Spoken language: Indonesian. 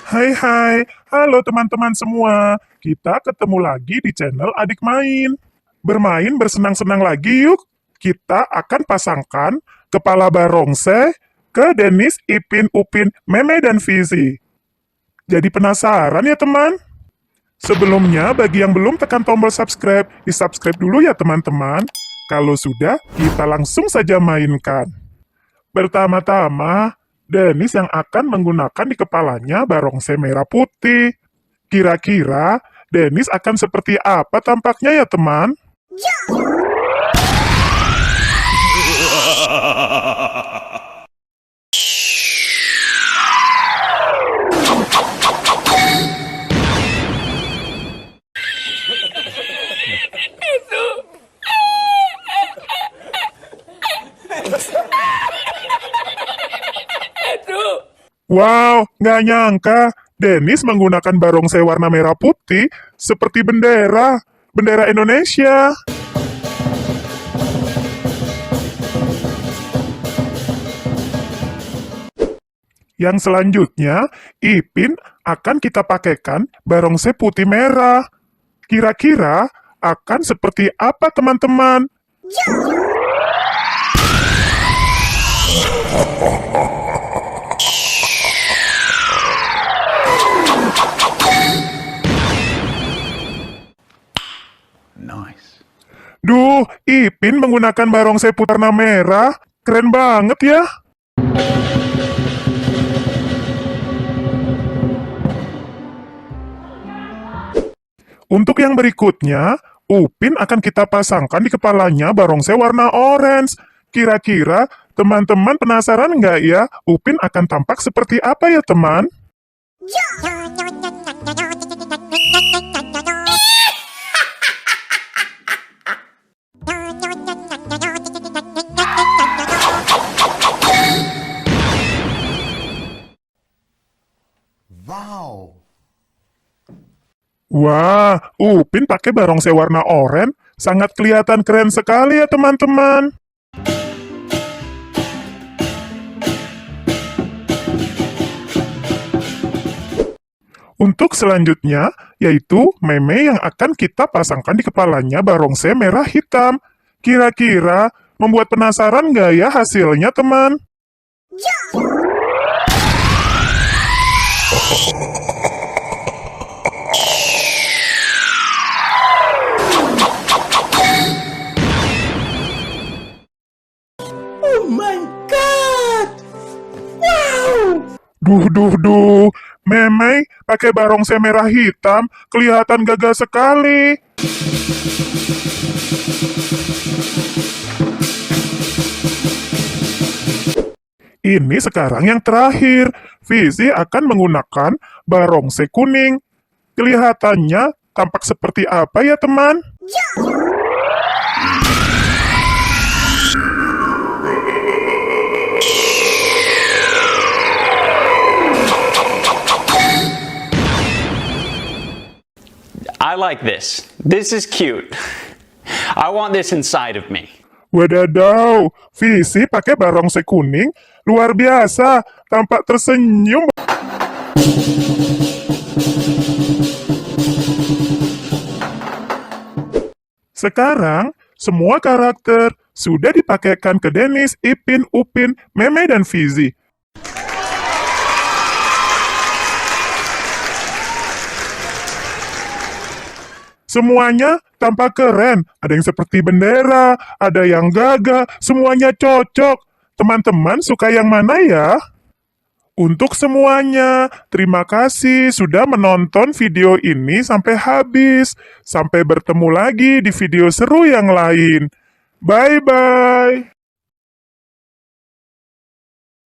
Hai, halo teman-teman semua. Kita ketemu lagi di channel Adik Main. Bermain bersenang-senang lagi yuk. Kita akan pasangkan kepala Barongse ke Denis, Ipin, Upin, Meme, dan Fizi. Jadi penasaran ya teman? Sebelumnya, bagi yang belum tekan tombol subscribe, di-subscribe dulu ya teman-teman. Kalau sudah, kita langsung saja mainkan. Pertama-tama, Denis yang akan menggunakan di kepalanya barongsai merah putih. Kira-kira Denis akan seperti apa tampaknya ya teman? Wow, nggak nyangka Denis menggunakan barongsai warna merah putih seperti bendera Indonesia. Yang selanjutnya, Ipin akan kita pakaikan barongsai putih merah. Kira-kira akan seperti apa teman-teman? Nice. Duh, Ipin menggunakan barongsai putih warna merah. Keren banget ya. Untuk yang berikutnya, Upin akan kita pasangkan di kepalanya barongsai warna orange. Kira-kira teman-teman penasaran nggak ya, Upin akan tampak seperti apa ya teman? Wow. Wah, Upin pakai barongsai warna oranye, sangat kelihatan keren sekali ya teman-teman. Untuk selanjutnya, yaitu Meme yang akan kita pasangkan di kepalanya barongsai merah hitam. Kira-kira membuat penasaran nggak ya hasilnya teman? Oh my god! Wow! Duh. Meme pakai barongsai merah hitam, kelihatan gagah sekali. Ini sekarang yang terakhir. Fizi akan menggunakan barongsai kuning. Kelihatannya tampak seperti apa ya teman? I like this. This is cute. I want this inside of me. Wadadaw, Fizi pakai barongsai kuning, luar biasa, tampak tersenyum. Sekarang, semua karakter sudah dipakaikan ke Denis, Ipin, Upin, Meme, dan Fizi. Semuanya tampak keren, ada yang seperti bendera, ada yang gagah, semuanya cocok. Teman-teman suka yang mana ya? Untuk semuanya, terima kasih sudah menonton video ini sampai habis. Sampai bertemu lagi di video seru yang lain. Bye-bye.